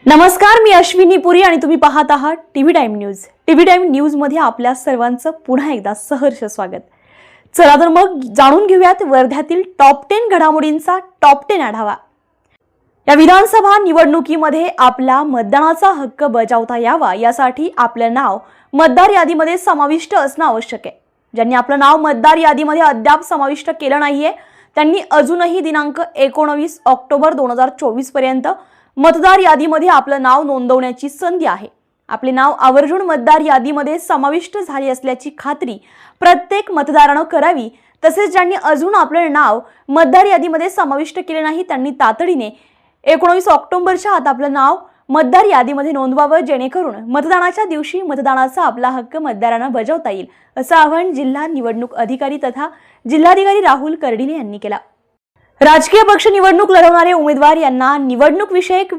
नमस्कार, मी अश्विनी पुरी आणि तुम्ही पाहत आहात TV time news. TV time news मध्ये आपल्या सर्वांचं पुन्हा एकदा सहर्ष स्वागत। चला तर मग जाणून घेऊयात वर्ध्यातील टॉप 10 घडामोडींचा टॉप 10 आढावा। या विधानसभा निवडणुकीमध्ये आपला मतदानाचा हक्क बजावता यावा यासाठी आपलं नाव मतदार यादीमध्ये समाविष्ट असणं आवश्यक आहे। ज्यांनी आपलं नाव मतदार यादीमध्ये अद्याप समाविष्ट केलं नाहीये त्यांनी अजूनही दिनांक 19 ऑक्टोबर 2024 पर्यंत मतदार यादीमध्ये आपलं नाव नोंदवण्याची संधी आहे। आपले नाव आवर्जून मतदार यादीमध्ये समाविष्ट झाले असल्याची खात्री प्रत्येक मतदारानं करावी। तसेच ज्यांनी अजून आपलं नाव मतदार यादीमध्ये समाविष्ट केले नाही त्यांनी तातडीने 19 ऑक्टोबरच्या आत आपलं नाव मतदार यादीमध्ये नोंदवावं, जेणेकरून मतदानाच्या दिवशी मतदानाचा आपला हक्क मतदारांना बजावता येईल, असं आवाहन जिल्हा निवडणूक अधिकारी तथा जिल्हाधिकारी राहुल कर्डिले यांनी केलं। राजकीय पक्ष निवडणूक लढवणारे उमेदवार यांना निवडणूक विषयक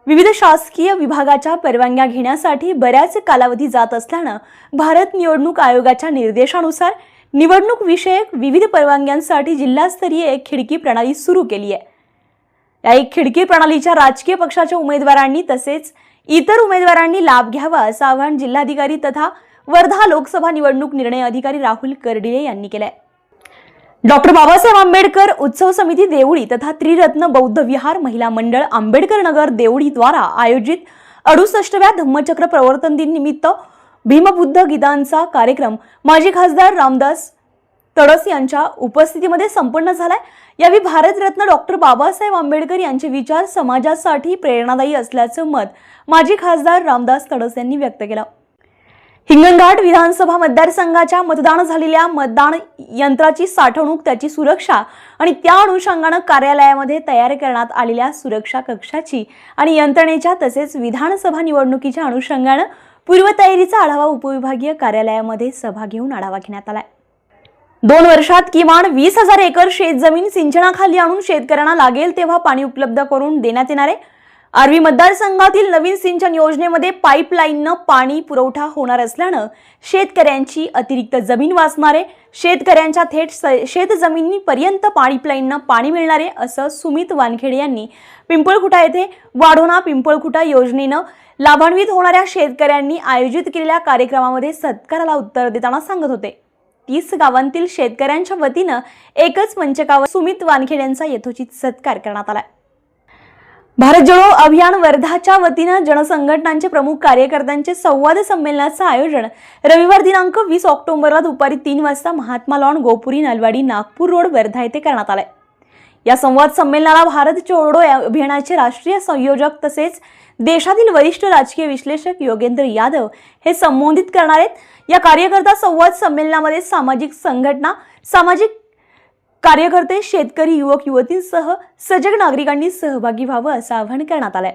विविध शासकीय विभागाच्या परवानग्या घेण्यासाठी बऱ्याच कालावधी जात असल्यानं भारत निवडणूक आयोगाच्या निर्देशानुसार निवडणूक विषयक विविध परवानग्यांसाठी जिल्हास्तरीय एक खिडकी प्रणाली सुरू केली आहे। या एक खिडकी प्रणालीच्या राजकीय पक्षाच्या उमेदवारांनी तसेच इतर उमेदवारांनी लाभ घ्यावा, असं आवाहन जिल्हाधिकारी तथा वर्धा लोकसभा निवडणूक निर्णय अधिकारी राहुल कर्डिले यांनी केलंय। डॉक्टर बाबासाहेब आंबेडकर उत्सव समिती देवळी तथा त्रिरत्न बौद्ध विहार महिला मंडळ आंबेडकर नगर देवळी द्वारा आयोजित 68व्या धम्मचक्र प्रवर्तन दिन निमित्त भीमबुद्ध गीतांचा कार्यक्रम माजी खासदार रामदास तडस यांच्या उपस्थितीमध्ये संपन्न झालाय। यावेळी भारतरत्न डॉक्टर बाबासाहेब आंबेडकर यांचे विचार समाजासाठी प्रेरणादायी असल्याचं मत माजी खासदार रामदास तडस यांनी व्यक्त केलं। हिंगणघाट विधानसभा मतदारसंघाच्या मतदान झालेल्या मतदान यंत्राची साठवणूक, त्याची सुरक्षा आणि त्या अनुषंगाने कार्यालयामध्ये तयार करण्यात आलेल्या सुरक्षा कक्षाची आणि यंत्रणेच्या तसेच विधानसभा निवडणुकीच्या अनुषंगाने पूर्वतयारीचा आढावा उपविभागीय कार्यालयामध्ये सभा घेऊन आढावा घेण्यात आलाय। 2 वर्षात किमान 20,000 एकर शेतजमीन सिंचनाखाली आणून शेतकऱ्यांना लागेल तेव्हा पाणी उपलब्ध करून देण्यात येणार आहे। आर्वी मतदारसंघातील नवीन सिंचन योजनेमध्ये पाईपलाईननं पाणी पुरवठा होणार असल्यानं शेतकऱ्यांची अतिरिक्त जमीन वाचणार आहे। शेतकऱ्यांच्या थेट शेतजमिनीपर्यंत पाईपलाईननं पाणी मिळणार आहे, असं सुमित वानखेडे यांनी पिंपळखुटा येथे वाढोणा पिंपळखुटा योजनेनं लाभान्वित होणाऱ्या शेतकऱ्यांनी आयोजित केलेल्या कार्यक्रमामध्ये सत्काराला उत्तर देताना सांगत होते। 30 गावांतील शेतकऱ्यांच्या वतीनं एकच मंचकावर सुमित वानखेडे यांचा यथोचित सत्कार करण्यात आला। भारत जोडो अभियान वर्धाच्या वतीनं जनसंघटनांचे प्रमुख कार्यकर्त्यांचे संवाद संमेलनाचं आयोजन रविवार दिनांक 20 ऑक्टोबरला दुपारी 3 वाजता महात्मा लॉन, गोपुरी, नलवाडी, नागपूर रोड, वर्धा येथे करण्यात आलाय। या संवाद संमेलनाला भारत जोडो अभियानाचे राष्ट्रीय संयोजक तसेच देशातील वरिष्ठ राजकीय विश्लेषक योगेंद्र यादव हे संबोधित करणार आहेत। या कार्यकर्ता संवाद संमेलनामध्ये सामाजिक संघटना, सामाजिक कार्यकर्ते, शेतकरी, युवक युवतींसह सजग नागरिकांनी सहभागी व्हावं, असं आवाहन करण्यात आलंय।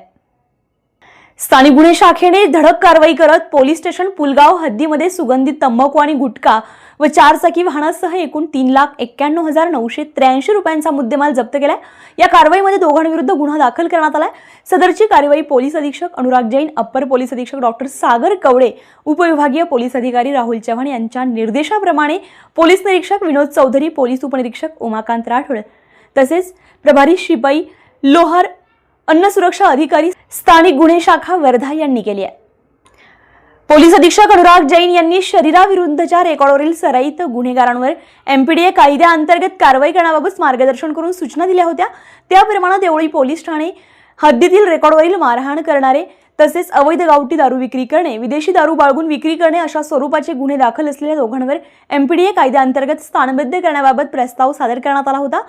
स्थानिक गुन्हे शाखेने धडक कारवाई करत पोलीस स्टेशन पुलगाव हद्दीमध्ये सुगंधित तंबाखू आणि गुटखा व 4 चाकी वाहनासह एकूण 3,91,983 रुपयांचा मुद्देमाल जप्त केलाय। या कारवाईमध्ये दोघांविरुद्ध गुन्हा दाखल करण्यात आलाय। सदरची कारवाई पोलीस अधीक्षक अनुराग जैन, अप्पर पोलीस अधीक्षक डॉक्टर सागर कवडे, उपविभागीय पोलीस अधिकारी राहुल चव्हाण यांच्या निर्देशाप्रमाणे पोलीस निरीक्षक विनोद चौधरी, पोलीस उपनिरीक्षक उमाकांत राठोड तसेच प्रभारी शिपाई लोहार, अन्न सुरक्षा अधिकारी, स्थानिक गुन्हे शाखा वर्धा यांनी केली आहे। पोलीस अधीक्षक अनुराग जैन यांनी शरीराविरुद्धच्या रेकॉर्डवरील सराईत गुन्हेगारांवर MPDA कायद्याअंतर्गत कारवाई करण्याबाबत मार्गदर्शन करून सूचना दिल्या होत्या। त्याप्रमाणे देवळी पोलीस ठाणे हद्दीतील रेकॉर्डवरील मारहाण करणारे तसेच अवैध गावठी दारू विक्री करणे, विदेशी दारू बाळगून विक्री करणे अशा स्वरूपाचे गुन्हे दाखल असलेल्या दोघांवर MPDA कायद्याअंतर्गत स्थानबद्ध करण्याबाबत प्रस्ताव सादर करण्यात आला होता।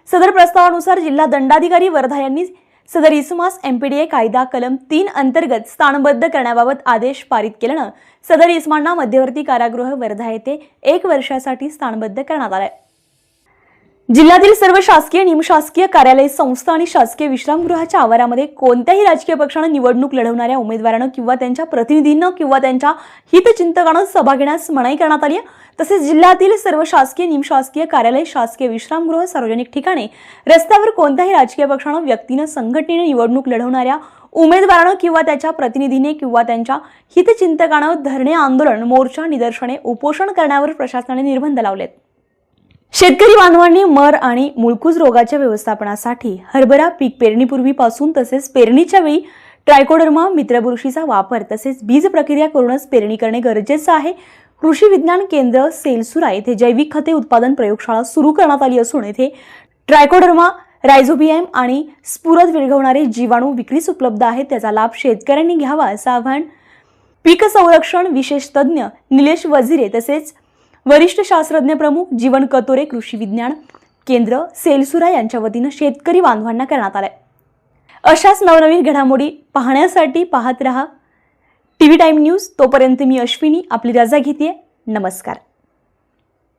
सदर प्रस्तावानुसार जिल्हा दंडाधिकारी वर्धा यांनी सदर इसमास MPDA कायदा कलम 3 अंतर्गत स्थानबद्ध करण्याबाबत आदेश पारित केल्यानं सदर इसमांना मध्यवर्ती कारागृह वर्धा येथे 1 वर्षासाठी स्थानबद्ध करण्यात आले। जिल्ह्यातील सर्व शासकीय, निमशासकीय कार्यालय, संस्था आणि शासकीय विश्रामगृहाच्या आवारामध्ये कोणत्याही राजकीय पक्षाने निवडणूक लढवणाऱ्या उमेदवारांना किंवा त्यांच्या प्रतिनिधींना किंवा त्यांच्या हितचिंतकांना सभा घेण्यास मनाई करण्यात आली आहे। तसेच जिल्ह्यातील सर्व शासकीय, निमशासकीय कार्यालय, शासकीय विश्रामगृह, सार्वजनिक ठिकाणे, रस्त्यावर कोणत्याही राजकीय पक्षाने, व्यक्तीने, संघटनेने निवडणूक लढवणाऱ्या उमेदवारांना किंवा त्याच्या प्रतिनिधीने किंवा त्यांच्या हितचिंतकांना धरणे, आंदोलन, मोर्चा, निदर्शने, उपोषण करण्यावर प्रशासनाने निर्बंध लावलेत। शेतकरी बांधवांनी मर आणि मुळकूज रोगाच्या व्यवस्थापनासाठी हरभरा पीक पेरणीपूर्वीपासून तसेच पेरणीच्या वेळी ट्रायकोडर्मा मित्रबुरशीचा वापर तसेच बीज प्रक्रिया करूनच पेरणी करणे गरजेचं आहे. कृषी विज्ञान केंद्र सेलसुरा येथे जैविक खते उत्पादन प्रयोगशाळा सुरू करण्यात आली असून येथे ट्रायकोडर्मा, रायझोबियम आणि स्फुरद विरघळणारे जीवाणू विक्रीस उपलब्ध आहेत. त्याचा लाभ शेतकऱ्यांनी घ्यावा असं आवाहन पीक संरक्षण विशेष तज्ज्ञ निलेश वजिरे तसेच वरिष्ठ शास्त्रज्ञ प्रमुख जीवन कतोरे कृषी विज्ञान केंद्र सेलसुरा यांच्या वतीनं शेतकरी बांधवांना करण्यात आलाय. अशाच नवनवीन घडामोडी पाहण्यासाठी पाहत रहा टीव्ही टाइम न्यूज. तोपर्यंत मी अश्विनी आपली रजा घेते. नमस्कार.